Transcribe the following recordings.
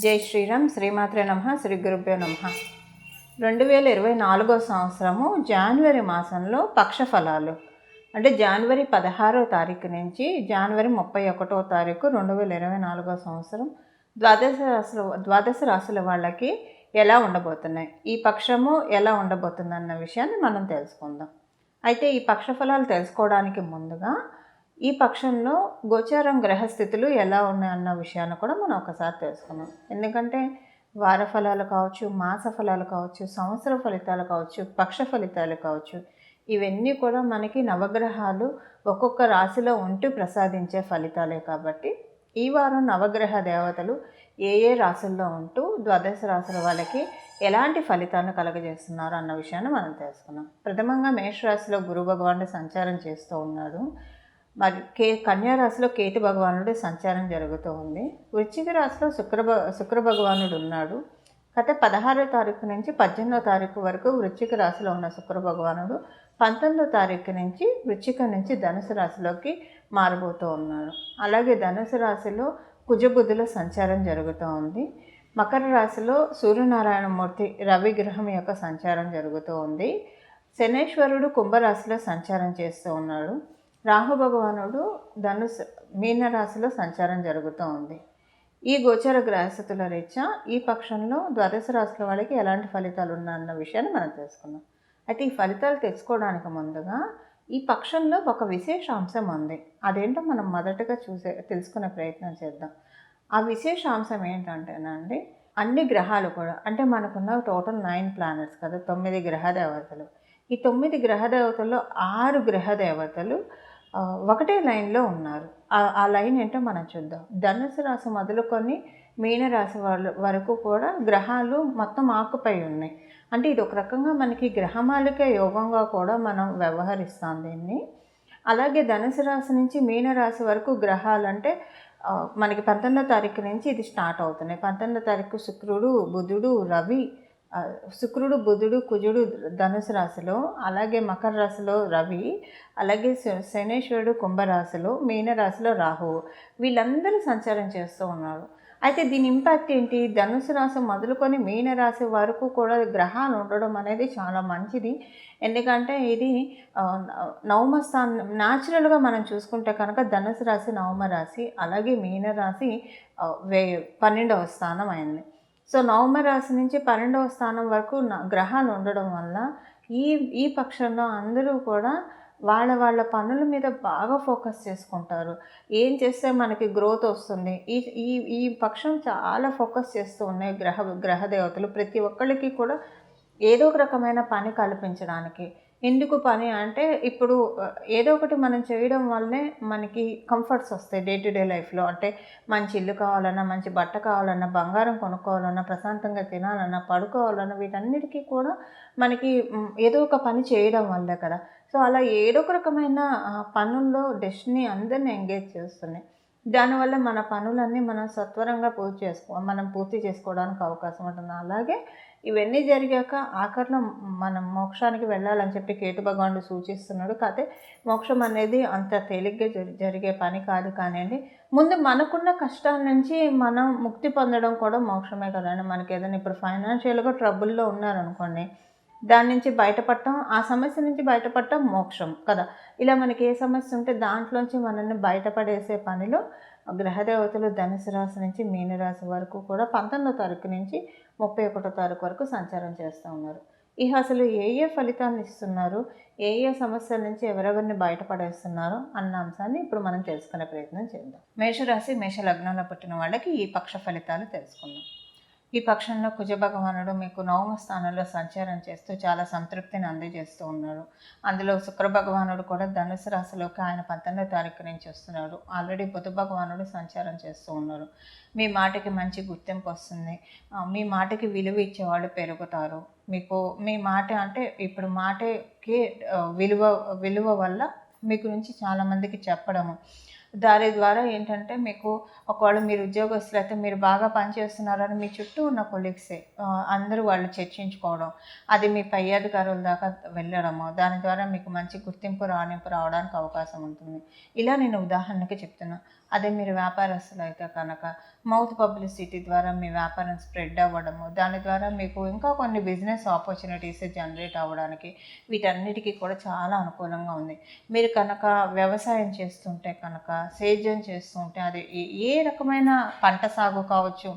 జై శ్రీరామ్. శ్రీమాత్రే నమః. శ్రీ గురుభ్యో నమః. 2024 సంవత్సరము జనవరి మాసంలో పక్ష ఫలాలు అంటే జనవరి 16వ తారీఖు నుంచి జనవరి 31వ తారీఖు 2024 సంవత్సరం ద్వాదశ రాశుల వాళ్ళకి ఎలా ఉండబోతున్నాయి, ఈ పక్షము ఎలా ఉండబోతుందన్న విషయాన్ని మనం తెలుసుకుందాం. అయితే ఈ పక్ష ఫలాలు తెలుసుకోవడానికి ముందుగా ఈ పక్షంలో గోచారం గ్రహస్థితులు ఎలా ఉన్నాయన్న విషయాన్ని కూడా మనం ఒకసారి తెలుసుకున్నాం. ఎందుకంటే వార ఫలాలు కావచ్చు, మాస ఫలాలు కావచ్చు, సంవత్సర ఫలితాలు కావచ్చు, పక్ష ఫలితాలు కావచ్చు, ఇవన్నీ కూడా మనకి నవగ్రహాలు ఒక్కొక్క రాశిలో ఉంటూ ప్రసాదించే ఫలితాలే. కాబట్టి ఈ వారం నవగ్రహ దేవతలు ఏ ఏ రాశుల్లో ఉంటూ ద్వాదశ రాశుల వాళ్ళకి ఎలాంటి ఫలితాలను కలగజేస్తున్నారు అన్న విషయాన్ని మనం తెలుసుకున్నాం. ప్రథమంగా మేషరాశిలో గురు భగవానుడు సంచారం చేస్తూ ఉన్నాడు. మరి కన్యా రాశిలో కేతు భగవానుడు సంచారం జరుగుతూ ఉంది. వృశ్చిక రాశిలో శుక్ర భగవానుడు ఉన్నాడు. గత 16వ తారీఖు నుంచి 18వ తారీఖు వరకు వృశ్చిక రాశిలో ఉన్న శుక్ర భగవానుడు 19వ తారీఖు నుంచి వృశ్చిక నుంచి ధనుసు రాశిలోకి మారబోతూ ఉన్నాడు. అలాగే ధనుసు రాశిలో కుజబుధుల సంచారం జరుగుతూ ఉంది. మకర రాశిలో సూర్యనారాయణమూర్తి రవి గ్రహం యొక్క సంచారం జరుగుతూ ఉంది. శనేశ్వరుడు కుంభరాశిలో సంచారం చేస్తూ ఉన్నాడు. రాహు భగవానుడు మీనరాశిలో సంచారం జరుగుతూ ఉంది. ఈ గోచర గ్రహస్థితుల రీత్యా ఈ పక్షంలో ద్వాదశ రాశుల వాళ్ళకి ఎలాంటి ఫలితాలు ఉన్నాయన్న విషయాన్ని మనం తెలుసుకుందాం. అయితే ఈ ఫలితాలు తెలుసుకోవడానికి ముందుగా ఈ పక్షంలో ఒక విశేష అంశం ఉంది. అదేంటో మనం మొదటగా తెలుసుకునే ప్రయత్నం చేద్దాం. ఆ విశేష అంశం ఏంటంటేనండి, అన్ని గ్రహాలు కూడా అంటే మనకున్న టోటల్ 9 ప్లానెట్స్ కదా, 9 గ్రహ దేవతలు. ఈ 9 గ్రహ దేవతల్లో 6 గ్రహ దేవతలు ఒకటే లైన్లో ఉన్నారు. ఆ లైన్ ఏంటో మనం చూద్దాం. ధనుసు రాశి మొదలుకొని మీనరాశి వరకు కూడా గ్రహాలు మొత్తం ఆకుపై ఉన్నాయి. అంటే ఇది ఒక రకంగా మనకి గ్రహమాలిక యోగంగా కూడా మనం వ్యవహరిస్తాం దీన్ని. అలాగే ధనుసు రాశి నుంచి మీనరాశి వరకు గ్రహాలు అంటే మనకి 19వ తారీఖు నుంచి ఇది స్టార్ట్ అవుతున్నాయి. 19వ తారీఖు శుక్రుడు, బుధుడు, రవి, శుక్రుడు, బుధుడు, కుజుడు ధనుసు రాశిలో, అలాగే మకర రాశిలో రవి, అలాగే శనేశ్వరుడు కుంభరాశిలో, మీనరాశిలో రాహువు, వీళ్ళందరూ సంచారం చేస్తూ ఉన్నారు. అయితే దీని ఇంపాక్ట్ ఏంటి? ధనుసు రాశి మొదలుకొని మీనరాశి వరకు కూడా గ్రహాలు ఉండడం అనేది చాలా మంచిది. ఎందుకంటే ఇది నవమ స్థానం. న్యాచురల్గా మనం చూసుకుంటే కనుక ధనుసు రాశి నవమ రాశి, అలాగే మీనరాశి 12వ స్థానం అయింది. సో నవమ రాశి నుంచి 12వ స్థానం వరకు గ్రహాలు ఉండడం వల్ల ఈ పక్షంలో అందరూ కూడా వాళ్ళ పనుల మీద బాగా ఫోకస్ చేసుకుంటారు. ఏం చేస్తే మనకి గ్రోత్ వస్తుంది, ఈ పక్షం చాలా ఫోకస్ చేస్తూ ఉన్నాయి గ్రహ దేవతలు. ప్రతి ఒక్కళ్ళకి కూడా ఏదో ఒక రకమైన పని కల్పించడానికి. ఎందుకు పని అంటే, ఇప్పుడు ఏదో ఒకటి మనం చేయడం వల్లే మనకి కంఫర్ట్స్ వస్తాయి డే టు డే లైఫ్లో. అంటే మంచి ఇల్లు కావాలన్నా, మంచి బట్ట కావాలన్నా, బంగారం కొనుక్కోవాలన్నా, ప్రశాంతంగా తినాలన్నా, పడుకోవాలన్నా, వీటన్నిటికీ కూడా మనకి ఏదో ఒక పని చేయడం వల్లే కదా. సో అలా ఏదో ఒక రకమైన పనుల్లో డెస్టినీ అందరినీ ఎంగేజ్ చేస్తున్నాయి. దానివల్ల మన పనులన్నీ మనం సత్వరంగా మనం పూర్తి చేసుకోవడానికి అవకాశం ఉంటుంది. అలాగే ఇవన్నీ జరిగాక ఆఖరిలో మనం మోక్షానికి వెళ్ళాలని చెప్పి కేతు భగవానుడు సూచిస్తున్నాడు. కాకపోతే మోక్షం అనేది అంత తేలిగ్గా జరిగే పని కాదు. కానివ్వండి, ముందు మనకున్న కష్టాల నుంచి మనం ముక్తి పొందడం కూడా మోక్షమే కదండి. మనకి ఏదైనా ఇప్పుడు ఫైనాన్షియల్గా ట్రబుల్లో ఉన్నారనుకోండి, దాని నుంచి బయటపడటం, ఆ సమస్య నుంచి బయటపడటం మోక్షం కదా. ఇలా మనకి ఏ సమస్య ఉంటే దాంట్లోంచి మనల్ని బయటపడేసే పనిలో గ్రహదేవతలు ధనుసు రాశి నుంచి మీనరాశి వరకు కూడా 19వ తారీఖు నుంచి 31వ తారీఖు వరకు సంచారం చేస్తూ ఉన్నారు. అసలు ఏ ఫలితాన్ని ఇస్తున్నారు, ఏ సమస్యల నుంచి ఎవరెవరిని బయటపడేస్తున్నారు అన్న అంశాన్ని ఇప్పుడు మనం తెలుసుకునే ప్రయత్నం చేద్దాం. మేషరాశి, మేష లగ్నంలో పుట్టిన వాళ్ళకి ఈ పక్ష ఫలితాలు తెలుసుకుందాం. ఈ పక్షంలో కుజ భగవానుడు మీకు నవమ స్థానంలో సంచారం చేస్తూ చాలా సంతృప్తిని అందజేస్తూ ఉన్నాడు. అందులో శుక్ర భగవానుడు కూడా ధనుసు రాశిలోకి ఆయన 19వ తారీఖు నుంచి వస్తున్నాడు. ఆల్రెడీ బుధ భగవానుడు సంచారం చేస్తూ ఉన్నారు. మీ మాటకి మంచి గుర్తింపు వస్తుంది. మీ మాటకి విలువ ఇచ్చేవాళ్ళు పెరుగుతారు. మీ మాట అంటే ఇప్పుడు మాటకి విలువ వల్ల మీ గురించి చాలామందికి చెప్పడము, దాని ద్వారా ఏంటంటే మీకు ఒకవేళ మీరు ఉద్యోగస్తులైతే మీరు బాగా పనిచేస్తున్నారని మీ చుట్టూ ఉన్న కొలీగ్సే అందరూ వాళ్ళు చర్చించుకోవడం, అది మీ పై అధికారుల దాకా వెళ్ళడము, దాని ద్వారా మీకు మంచి గుర్తింపు రాణింపు రావడానికి అవకాశం ఉంటుంది. ఇలా నేను ఉదాహరణకి చెప్తున్నా. అదే మీరు వ్యాపారస్తులైతే కనుక మౌత్ పబ్లిసిటీ ద్వారా మీ వ్యాపారం స్ప్రెడ్ అవ్వడము, దాని ద్వారా మీకు ఇంకా కొన్ని బిజినెస్ ఆపర్చునిటీస్ జనరేట్ అవ్వడానికి వీటన్నిటికీ కూడా చాలా అనుకూలంగా ఉంది. మీరు కనుక వ్యవసాయం చేస్తుంటే కనుక, సేద్యం చేస్తుంటే అది ఏ రకమైన పంట సాగు కావచ్చు,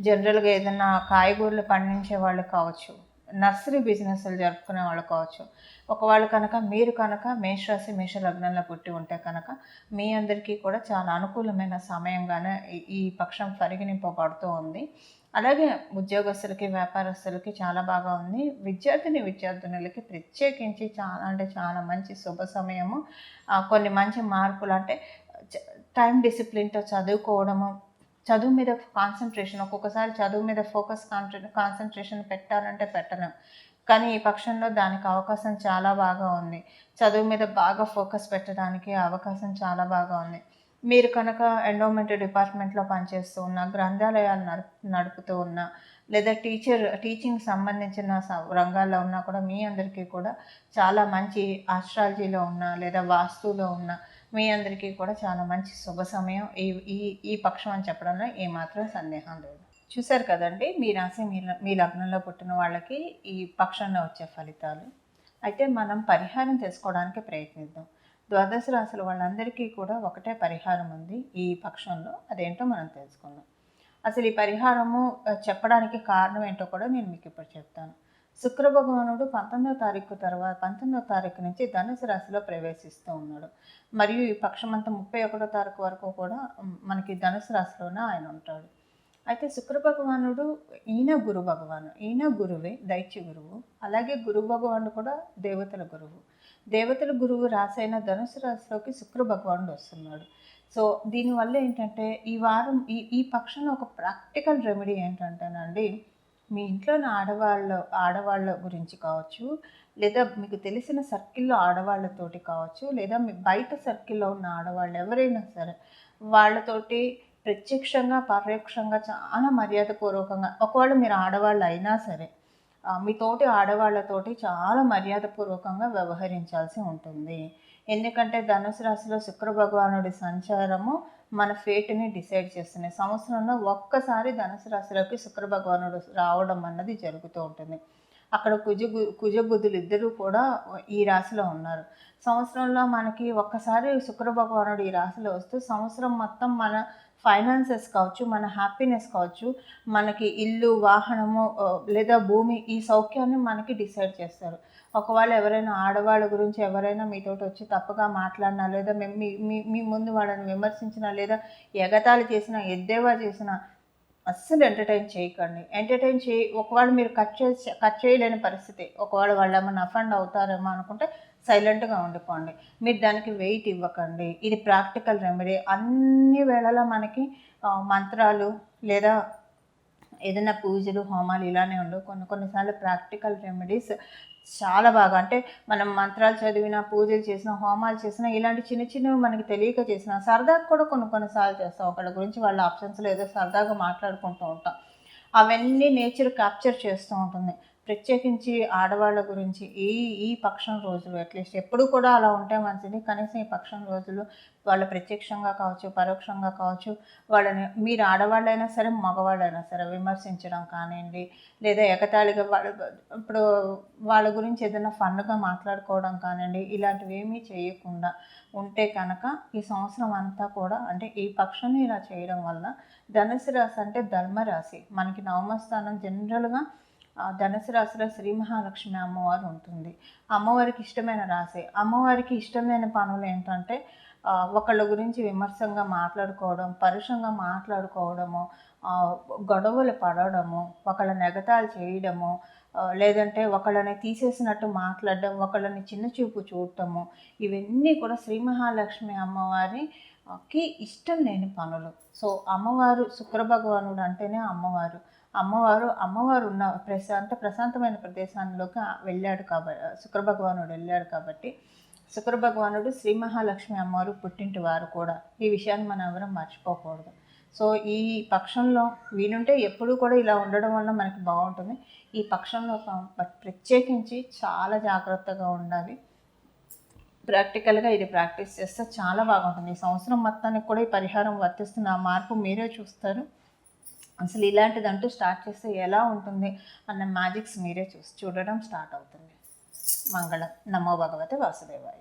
జనరల్గా ఏదైనా కాయగూరలు పండించే వాళ్ళు కావచ్చు, నర్సరీ బిజినెస్లు జరుపుకునే వాళ్ళు కావచ్చు, ఒకవేళ కనుక మీరు కనుక మేషరాశి మేష లగ్నంలో పుట్టి ఉంటే కనుక మీ అందరికీ కూడా చాలా అనుకూలమైన సమయంగానే ఈ పక్షం పరిగణింపబడుతూ ఉంది. అలాగే ఉద్యోగస్తులకి, వ్యాపారస్తులకి చాలా బాగా ఉంది. విద్యార్థినులకి ప్రత్యేకించి చాలా అంటే చాలా మంచి శుభ సమయము. కొన్ని మంచి మార్పులు అంటే టైం డిసిప్లిన్‌తో చదువుకోవడము, చదువు మీద కాన్సంట్రేషన్, ఒక్కొక్కసారి చదువు మీద కాన్సంట్రేషన్ పెట్టాలంటే పెట్టలేం. కానీ ఈ పక్షంలో దానికి అవకాశం చాలా బాగా ఉంది. చదువు మీద బాగా ఫోకస్ పెట్టడానికి అవకాశం చాలా బాగా ఉంది. మీరు కనుక ఎండోమెంట్ డిపార్ట్మెంట్‌లో పనిచేస్తూ ఉన్నా, గ్రంథాలయాలు నడుపుతూ ఉన్నా, లేదా టీచింగ్ సంబంధించిన రంగాల్లో ఉన్నా కూడా మీ అందరికీ కూడా చాలా మంచి ఆస్ట్రాలజీలో ఉన్నా, లేదా వాస్తులో ఉన్నా మీ అందరికీ కూడా చాలా మంచి శుభ సమయం ఈ ఈ ఈ పక్షం అని చెప్పడంలో ఏమాత్రం సందేహం లేదు. చూశారు కదండి, మీ రాశి మీ లగ్నంలో పుట్టిన వాళ్ళకి ఈ పక్షంలో వచ్చే ఫలితాలు. అయితే మనం పరిహారం తెలుసుకోవడానికి ప్రయత్నిద్దాం. ద్వాదశ రాశుల వాళ్ళందరికీ కూడా ఒకటే పరిహారం ఉంది ఈ పక్షంలో. అదేంటో మనం తెలుసుకుందాం. అసలు ఈ పరిహారము చెప్పడానికి కారణం ఏంటో కూడా నేను మీకు ఇప్పుడు చెప్తాను. శుక్ర భగవానుడు 19వ తారీఖు నుంచి ధనుసు రాశిలో ప్రవేశిస్తూ ఉన్నాడు. మరియు ఈ పక్షమంతా 31వ తారీఖు వరకు కూడా మనకి ధనుసు రాశిలోనే ఆయన ఉంటాడు. అయితే శుక్ర భగవానుడు ఈయన గురు భగవాను, ఈయన గురువే, దైత్య గురువు. అలాగే గురు భగవానుడు కూడా దేవతల గురువు. దేవతల గురువు రాసైన ధనుసు రాశిలోకి శుక్ర భగవానుడు వస్తున్నాడు. సో దీనివల్ల ఏంటంటే ఈ వారం ఈ పక్షంలో ఒక ప్రాక్టికల్ రెమెడీ ఏంటంటేనండి, మీ ఇంట్లోని ఆడవాళ్ళ గురించి కావచ్చు, లేదా మీకు తెలిసిన సర్కిల్లో ఆడవాళ్ళతోటి కావచ్చు, లేదా మీ బయట సర్కిల్లో ఉన్న ఆడవాళ్ళు ఎవరైనా సరే వాళ్ళతోటి ప్రత్యక్షంగా, పరోక్షంగా చాలా మర్యాదపూర్వకంగా, ఒకవేళ మీరు ఆడవాళ్ళు అయినా సరే మీ తోటి ఆడవాళ్ళతోటి చాలా మర్యాదపూర్వకంగా వ్యవహరించాల్సి ఉంటుంది. ఎందుకంటే ధనుసు రాశిలో శుక్ర భగవానుడి సంచారము మన ఫేట్ని డిసైడ్ చేస్తున్నాయి. సంవత్సరంలో ఒక్కసారి ధనుసు రాశిలోకి శుక్ర భగవానుడు రావడం అన్నది జరుగుతూ ఉంటుంది. అక్కడ కుజబుధులు ఇద్దరూ కూడా ఈ రాశిలో ఉన్నారు. సంవత్సరంలో మనకి ఒక్కసారి శుక్ర భగవానుడు ఈ రాశిలో వస్తూ సంవత్సరం మొత్తం మన ఫైనాన్సెస్ కావచ్చు, మన హ్యాపీనెస్ కావచ్చు, మనకి ఇల్లు, వాహనము లేదా భూమి ఈ సౌఖ్యాన్ని మనకి డిసైడ్ చేస్తారు. ఒకవేళ ఎవరైనా ఆడవాళ్ళ గురించి ఎవరైనా మీతోటి వచ్చి తప్పుగా మాట్లాడినా, లేదా మీ ముందు వాళ్ళని విమర్శించినా, లేదా ఎగతాళి చేసినా, ఎద్దేవా చేసినా అస్సలు ఎంటర్టైన్ చేయకండి. ఒకవేళ మీరు కట్ చేయలేని పరిస్థితి, ఒకవేళ వాళ్ళు ఏమన్నా అఫెండ్ అవుతారేమో అనుకుంటే సైలెంట్గా ఉండిపోండి. మీరు దానికి వెయిట్ ఇవ్వకండి. ఇది ప్రాక్టికల్ రెమెడీ. అన్ని వేళలా మనకి మంత్రాలు లేదా ఏదైనా పూజలు, హోమాలు ఇలానే ఉండవు. కొన్నిసార్లు ప్రాక్టికల్ రెమెడీస్ చాలా బాగా, అంటే మనం మంత్రాలు చదివినా, పూజలు చేసినా, హోమాలు చేసినా, ఇలాంటి చిన్నవి మనకి తెలియక చేసినా, సరదాగా కూడా కొన్నిసార్లు చేస్తాం. ఒకళ్ళ గురించి వాళ్ళ ఆప్షన్స్లో ఏదో సరదాగా మాట్లాడుకుంటూ ఉంటాం. అవన్నీ నేచర్ క్యాప్చర్ చేస్తూ ఉంటుంది. ప్రత్యేకించి ఆడవాళ్ళ గురించి ఈ పక్షం రోజులు అట్లీస్ట్ ఎప్పుడు కూడా అలా ఉంటే మంచిది. కనీసం ఈ పక్షం రోజులు వాళ్ళు ప్రత్యక్షంగా కావచ్చు, పరోక్షంగా కావచ్చు, వాళ్ళని మీరు ఆడవాళ్ళైనా సరే, మగవాళ్ళైనా సరే విమర్శించడం కానివ్వండి, లేదా ఎగతాళిగా ఇప్పుడు వాళ్ళ గురించి ఏదైనా ఫన్గా మాట్లాడుకోవడం కానివ్వండి, ఇలాంటివి ఏమీ చేయకుండా ఉంటే కనుక ఈ సంవత్సరం అంతా కూడా, అంటే ఈ పక్షం ఇలా చేయడం వల్ల, ధనుసు రాశి అంటే ధర్మరాశి, మనకి నవమస్థానం జనరల్గా ధనుసు రాశిలో శ్రీ మహాలక్ష్మి అమ్మవారు ఉంటుంది. అమ్మవారికి ఇష్టమైన రాశి. అమ్మవారికి ఇష్టమైన పనులు ఏంటంటే ఒకళ్ళ గురించి విమర్శంగా మాట్లాడుకోవడం, పరుషంగా మాట్లాడుకోవడము, గొడవలు పడడము, ఒకళ్ళని ఎగతాళి చేయడము, లేదంటే ఒకళ్ళని తీసేసినట్టు మాట్లాడడం, ఒకళ్ళని చిన్న చూపు చూడటము, ఇవన్నీ కూడా శ్రీ మహాలక్ష్మి అమ్మవారికి ఇష్టం లేని పనులు. సో అమ్మవారు, శుక్ర భగవానుడు అంటేనే అమ్మవారు. అమ్మవారు ఉన్న ప్రశాంతమైన ప్రదేశాల్లోకి వెళ్ళాడు కాబట్టి, శుక్ర భగవానుడు వెళ్ళాడు కాబట్టి శుక్ర భగవానుడు శ్రీ మహాలక్ష్మి అమ్మవారు పుట్టింటి వారు కూడా. ఈ విషయాన్ని మనం ఎవరం మర్చిపోకూడదు. సో ఈ పక్షంలో వీలుంటే ఎప్పుడూ కూడా ఇలా ఉండడం వల్ల మనకి బాగుంటుంది. ఈ పక్షంలో ప్రత్యేకించి చాలా జాగ్రత్తగా ఉండాలి. ప్రాక్టికల్గా ఇది ప్రాక్టీస్ చేస్తే చాలా బాగుంటుంది. ఈ సంవత్సరం మొత్తానికి కూడా ఈ పరిహారం వర్తిస్తున్న ఆ మార్పు మీరే చూస్తారు. అసలు ఇలాంటిదంటూ స్టార్ట్ చేస్తే ఎలా ఉంటుంది అన్న మ్యాజిక్స్ మీరే చూడడం స్టార్ట్ అవుతుంది. మంగళం. నమో భగవతే వాసుదేవాయ.